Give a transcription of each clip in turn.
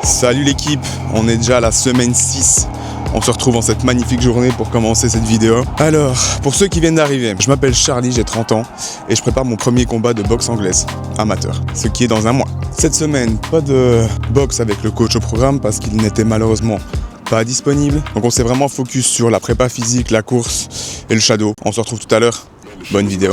Salut l'équipe, on est déjà à la semaine 6. On se retrouve en cette magnifique journée pour commencer cette vidéo. Alors, pour ceux qui viennent d'arriver, je m'appelle Charlie, j'ai 30 ans et je prépare mon premier combat de boxe anglaise, amateur, ce qui est dans un mois. Cette semaine, pas de boxe avec le coach au programme parce qu'il n'était malheureusement pas disponible. Donc on s'est vraiment focus sur la prépa physique, la course et le shadow. On se retrouve tout à l'heure. Bonne vidéo.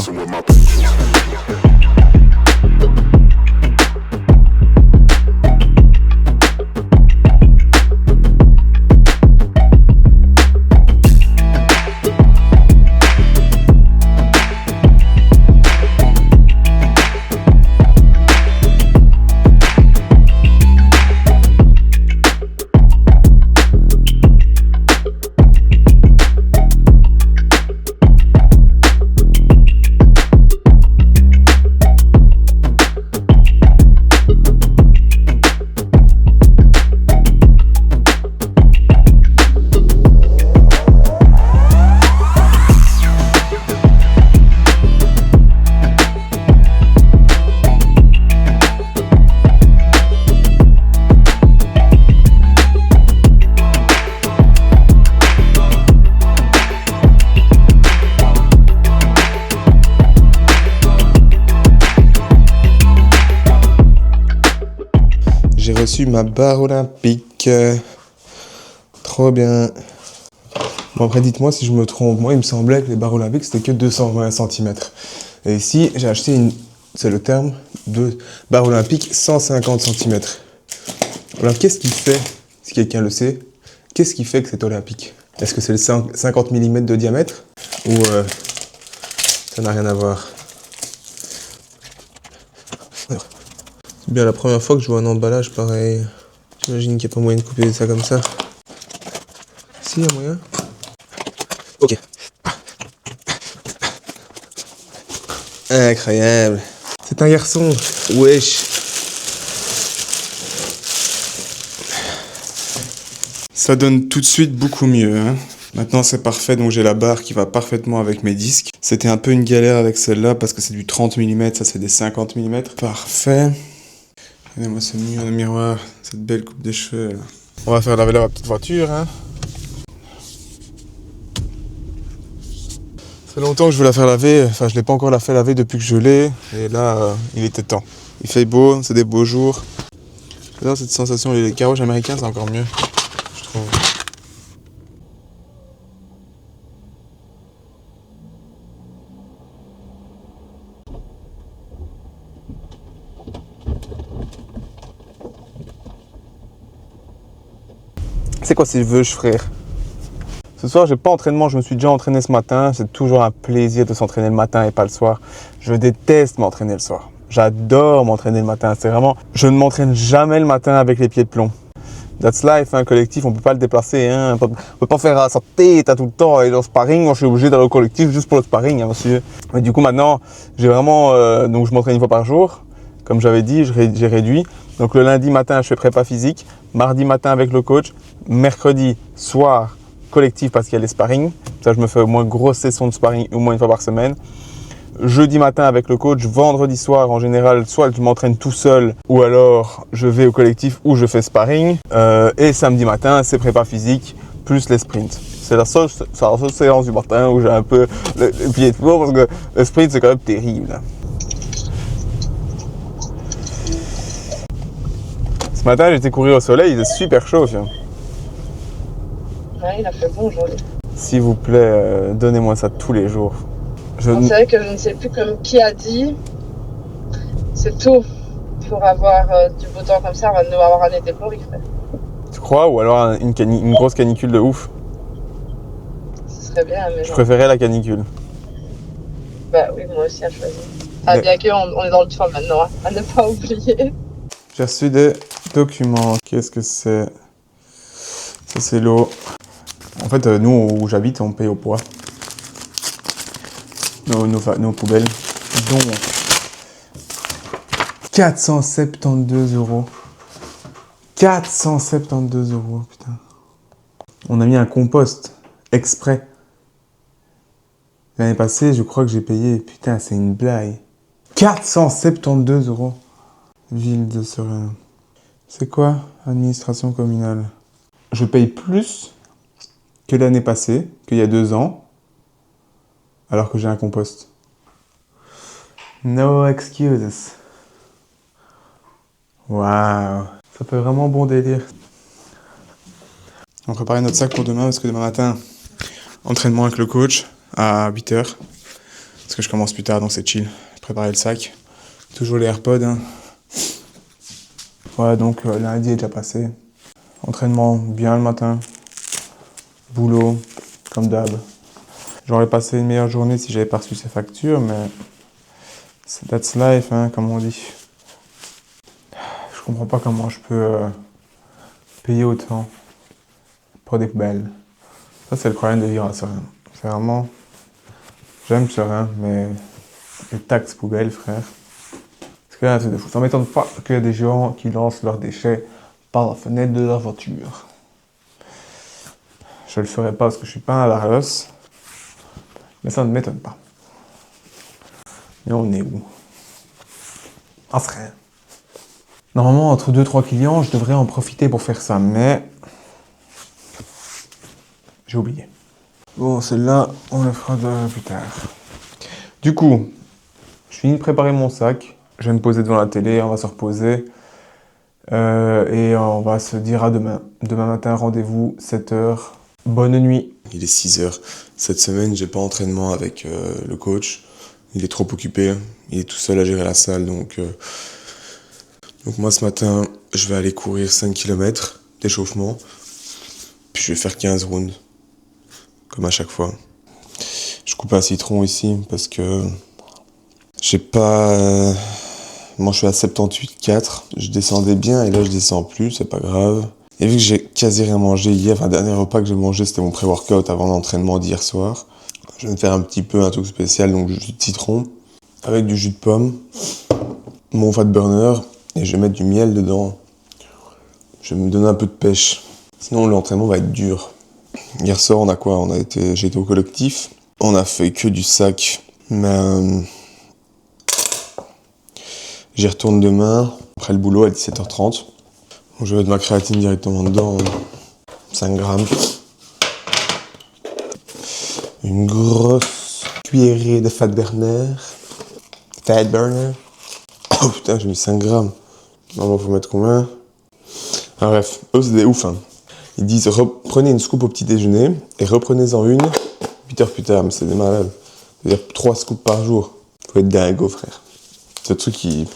J'ai reçu ma barre olympique. Trop bien. Bon après dites-moi si je me trompe. Moi il me semblait que les barres olympiques c'était que 220 cm. Et ici j'ai acheté une, c'est le terme, de barre olympique 150 cm. Alors qu'est-ce qui fait, si quelqu'un le sait, qu'est-ce qui fait que c'est olympique? Est-ce que c'est le 50 mm de diamètre? Ou ça n'a rien à voir? C'est bien la première fois que je vois un emballage pareil. J'imagine qu'il n'y a pas moyen de couper ça comme ça. Si, il y a moyen. Ok. Incroyable. C'est un garçon. Wesh. Ça donne tout de suite beaucoup mieux. Hein. Maintenant c'est parfait, donc j'ai la barre qui va parfaitement avec mes disques. C'était un peu une galère avec celle-là parce que c'est du 30 mm, ça c'est des 50 mm. Parfait. Regardez-moi ce mur de miroir, cette belle coupe de cheveux. Là. On va faire laver la petite voiture. Hein. Ça fait longtemps que je veux la faire laver, enfin je l'ai pas encore la fait laver depuis que je l'ai. Et là, il était temps. Il fait beau, c'est des beaux jours. J'adore cette sensation, les carouages américains c'est encore mieux, je trouve. C'est quoi ces vœux, frère? Ce soir, j'ai pas entraînement, je me suis déjà entraîné ce matin. C'est toujours un plaisir de s'entraîner le matin et pas le soir. Je déteste m'entraîner le soir. J'adore m'entraîner le matin. C'est vraiment, je ne m'entraîne jamais le matin avec les pieds de plomb. That's life, un collectif, on peut pas le déplacer. Hein. On peut pas faire sa tête tout le temps. Et dans le sparring, moi, je suis obligé d'aller au collectif juste pour le sparring, hein, monsieur. Mais du coup, maintenant, j'ai vraiment, donc je m'entraîne une fois par jour. Comme j'avais dit, j'ai réduit. Donc le lundi matin, je fais prépa physique. Mardi matin avec le coach. Mercredi soir, collectif parce qu'il y a les sparring. Ça, je me fais au moins une grosse session de sparring au moins une fois par semaine. Jeudi matin avec le coach. Vendredi soir, en général, soit je m'entraîne tout seul ou alors je vais au collectif ou je fais sparring. Et samedi matin, c'est prépa physique plus les sprints. C'est la seule séance du matin où j'ai un peu le pied de plomb parce que le sprint, c'est quand même terrible. Ce matin, j'étais courir au soleil, il était super chaud. Fiant. Ouais, il a fait bon aujourd'hui. S'il vous plaît, donnez-moi ça tous les jours. C'est vrai que je ne sais plus comme qui a dit, c'est tôt pour avoir du beau temps comme ça, on va devoir avoir un été pourri, frère. Tu crois? Ou alors une grosse canicule de ouf? Ce serait bien, mais je préférais la canicule. Bah oui, moi aussi à choisir. Ah, bien qu'on est dans le temps maintenant, hein, à ne pas oublier. J'ai reçu des documents. Qu'est-ce que c'est? Ça, c'est l'eau. En fait, nous, où j'habite, on paye au poids. Nos poubelles. Donc, 472 €. 472 €, putain. On a mis un compost exprès. L'année passée, je crois que j'ai payé, putain, c'est une blague. 472 €. Ville de Serein. C'est quoi administration communale? Je paye plus que l'année passée, qu'il y a 2 ans, alors que j'ai un compost. No excuses. Waouh, ça fait vraiment bon délire. On prépare notre sac pour demain parce que demain matin, entraînement avec le coach à 8h. Parce que je commence plus tard donc c'est chill. Préparer le sac. Toujours les AirPods. Hein. Voilà donc lundi est déjà passé. Entraînement bien le matin. Boulot, comme d'hab. J'aurais passé une meilleure journée si j'avais pas reçu ces factures, mais that's life, hein, comme on dit. Je comprends pas comment je peux payer autant pour des poubelles. Ça, c'est le problème de vivre à Serein. C'est vraiment... J'aime Serein, mais les taxes poubelles, frère. Parce que là, c'est de fou. Ça m'étonne pas qu'il y a des gens qui lancent leurs déchets par la fenêtre de leur voiture. Je le ferai pas parce que je suis pas un Larlos. Mais ça ne m'étonne pas. Mais on est où? En Serein. Normalement, entre 2-3 clients, je devrais en profiter pour faire ça, mais... J'ai oublié. Bon, celle-là, on le fera plus tard. Du coup, je finis de préparer mon sac. Je vais me poser devant la télé, on va se reposer. Et on va se dire à demain. Demain matin, rendez-vous, 7h. Bonne nuit. Il est 6h. Cette semaine, j'ai pas entraînement avec le coach. Il est trop occupé. Il est tout seul à gérer la salle. Donc moi, ce matin, je vais aller courir 5 km d'échauffement. Puis je vais faire 15 rounds. Comme à chaque fois. Je coupe un citron ici parce que j'ai pas... Moi, je suis à 78,4. Je descendais bien et là, je descends plus. C'est pas grave. Et vu que j'ai quasi rien mangé hier, enfin, le dernier repas que j'ai mangé, c'était mon pré-workout avant l'entraînement d'hier soir. Je vais me faire un petit peu un truc spécial, donc du jus de citron avec du jus de pomme, mon fat burner et je vais mettre du miel dedans. Je vais me donner un peu de pêche. Sinon, l'entraînement va être dur. Hier soir, on a quoi? J'ai été au collectif. On a fait que du sac. Mais j'y retourne demain, après le boulot à 17h30. Donc, je vais mettre ma créatine directement dedans. 5 grammes. Une grosse cuillerée de fat burner. Fat burner. Oh putain, j'ai mis 5 grammes. Normalement, faut mettre combien? Ah, bref, eux, c'est des ouf. Hein. Ils disent reprenez une scoop au petit déjeuner et reprenez-en une 8 heures plus tard. Mais c'est des malades. C'est-à-dire 3 scoops par jour. Faut être dingo, frère. C'est le truc qui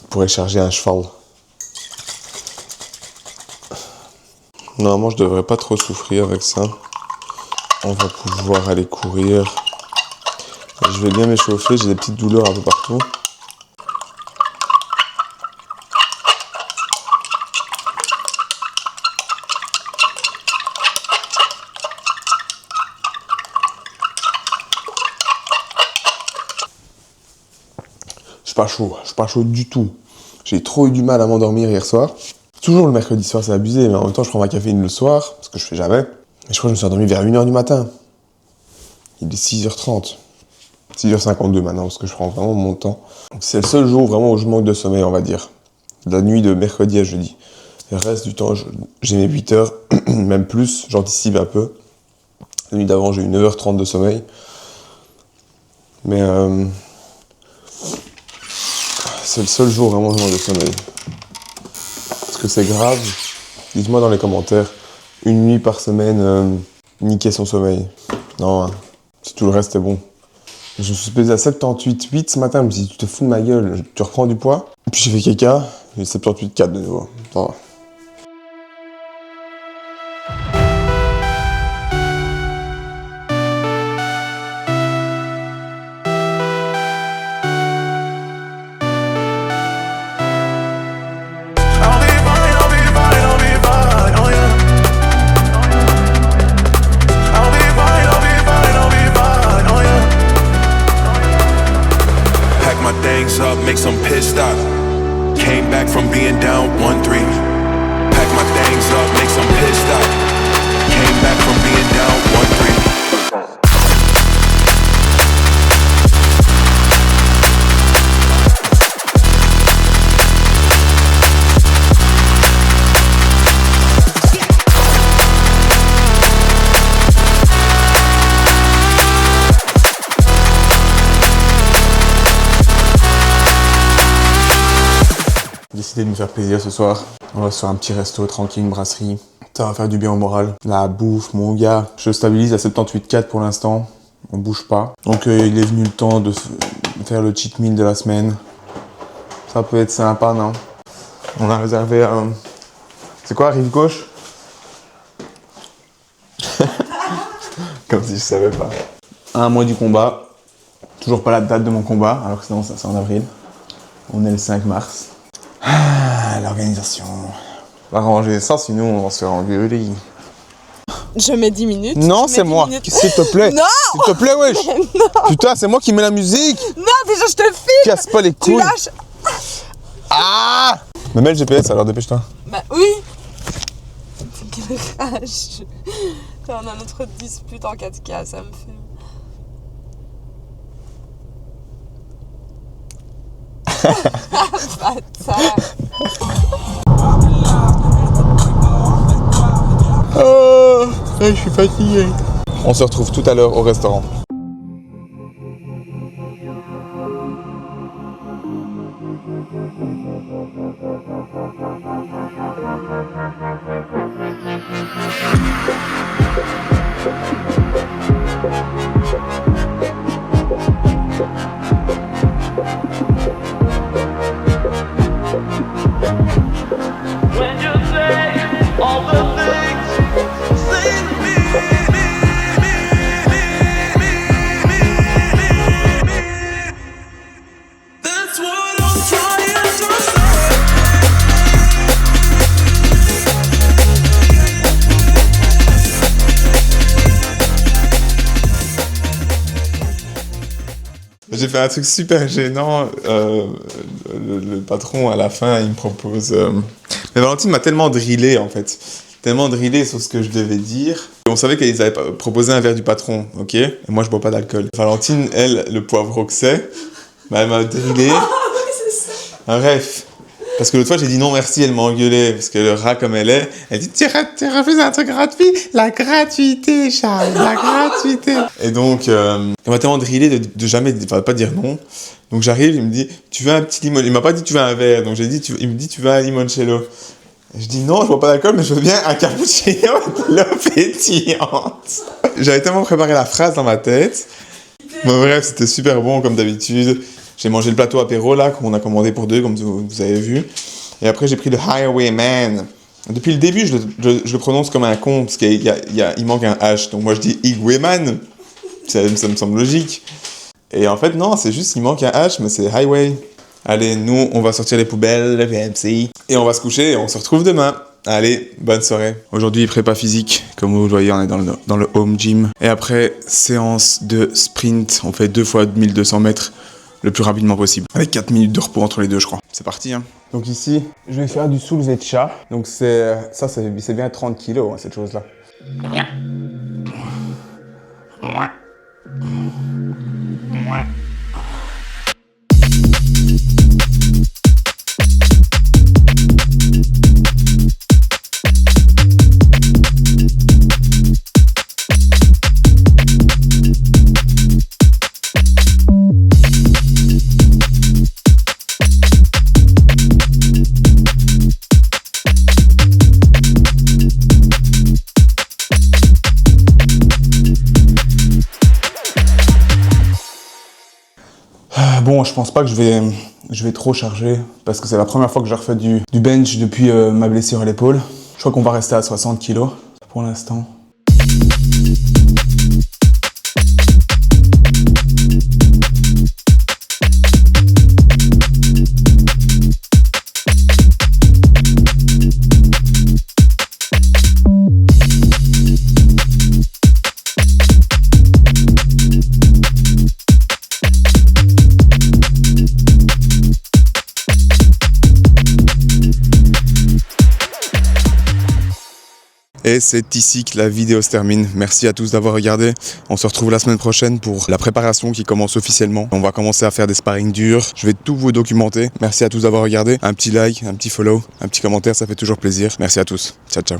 pourrait charger un cheval. Normalement, je devrais pas trop souffrir avec ça. On va pouvoir aller courir. Je vais bien m'échauffer. J'ai des petites douleurs un peu partout. Je suis pas chaud du tout. J'ai trop eu du mal à m'endormir hier soir. Toujours le mercredi soir, c'est abusé, mais en même temps, je prends ma caféine le soir, parce que je fais jamais. Et je crois que je me suis endormi vers 1h du matin. Il est 6h30. 6h52 maintenant, parce que je prends vraiment mon temps. Donc, c'est le seul jour vraiment où je manque de sommeil, on va dire. La nuit de mercredi à jeudi. Le reste du temps, j'ai mes 8 heures, même plus, j'anticipe un peu. La nuit d'avant, j'ai eu 9h30 de sommeil. Mais c'est le seul jour vraiment où je manque de sommeil. Est-ce que c'est grave? Dites-moi dans les commentaires. Une nuit par semaine, niquer son sommeil. Non, hein. Si tout le reste est bon. Je me suis pesé à 78,8 ce matin. Je me suis dit, tu te fous de ma gueule, tu reprends du poids. Puis j'ai fait caca, j'ai 78,4 de nouveau. Ça va. Up, make some pit stop. Came back from being down 1-3. Pack my things up, make some pit stop. Came back from being down 1-3. décidé de me faire plaisir ce soir. On va se faire un petit resto tranquille, une brasserie. Ça va faire du bien au moral. La bouffe, mon gars. Je stabilise à 78,4 pour l'instant. On bouge pas. Donc il est venu le temps de faire le cheat meal de la semaine. Ça peut être sympa, non? On a réservé un... C'est quoi, rive gauche? Comme si je savais pas. À un mois du combat. Toujours pas la date de mon combat, alors que sinon ça c'est en avril. On est le 5 mars. Ah, l'organisation. On va ranger ça, sinon on va se faire engueuler. Je mets 10 minutes. Non, c'est moi. S'il te plaît. Non. S'il te plaît, wesh. Putain, c'est moi qui mets la musique. Non, déjà je te filme. Casse pas les Tu couilles. lâches. Ah. Mais mets le GPS alors, dépêche-toi. Bah oui. Quelle rage. On a notre dispute en 4K, ça me fait... Bâtard. Oh, je suis fatigué. On se retrouve tout à l'heure au restaurant. When you say all the things, say to me, that's what I'm trying to say. J'ai fait un truc super gênant. Le patron, à la fin, il me propose... Mais Valentine m'a tellement drillé, en fait. Tellement drillé sur ce que je devais dire. On savait qu'ils avaient proposé un verre du patron, ok? Et moi, je bois pas d'alcool. Valentine, elle, le poivreau que c'est, bah, elle m'a drillé. Ah oui, c'est ça. Bref. Parce que l'autre fois, j'ai dit non merci, elle m'a engueulé. Parce que le rat comme elle est, elle dit tu refuses un truc gratuit? La gratuité, Charles, la gratuité. Et donc, elle m'a tellement drillé de jamais, enfin, pas dire non. Donc j'arrive, il me dit tu veux un petit limon? Il m'a pas dit tu veux un verre. Donc j'ai dit, il me dit tu veux un limoncello? Et je dis non, je bois pas d'alcool, mais je veux bien un cappuccino de l'eau pétillante. J'avais tellement préparé la phrase dans ma tête. Bon, bref, c'était super bon comme d'habitude. J'ai mangé le plateau apéro là, qu'on a commandé pour deux, comme vous avez vu. Et après, j'ai pris le Highwayman. Depuis le début, je le prononce comme un con, parce qu'il manque un H. Donc moi, je dis Highwayman. Ça me semble logique. Et en fait, non, c'est juste qu'il manque un H, mais c'est Highway. Allez, nous, on va sortir les poubelles, le VMC. Et on va se coucher et on se retrouve demain. Allez, bonne soirée. Aujourd'hui, prépa physique. Comme vous le voyez, on est dans le home gym. Et après, séance de sprint. On fait 2 fois 1200 mètres le plus rapidement possible. Avec 4 minutes de repos entre les deux, je crois. C'est parti, hein. Donc ici, je vais faire du soulevé de chat. Donc c'est bien 30 kilos, hein, cette chose-là. Bon, je pense pas que je vais trop charger parce que c'est la première fois que je refais du bench depuis ma blessure à l'épaule. Je crois qu'on va rester à 60 kilos pour l'instant. Et c'est ici que la vidéo se termine. Merci à tous d'avoir regardé. On se retrouve la semaine prochaine pour la préparation qui commence officiellement. On va commencer à faire des sparring durs. Je vais tout vous documenter. Merci à tous d'avoir regardé. Un petit like, un petit follow, un petit commentaire, ça fait toujours plaisir. Merci à tous. Ciao, ciao.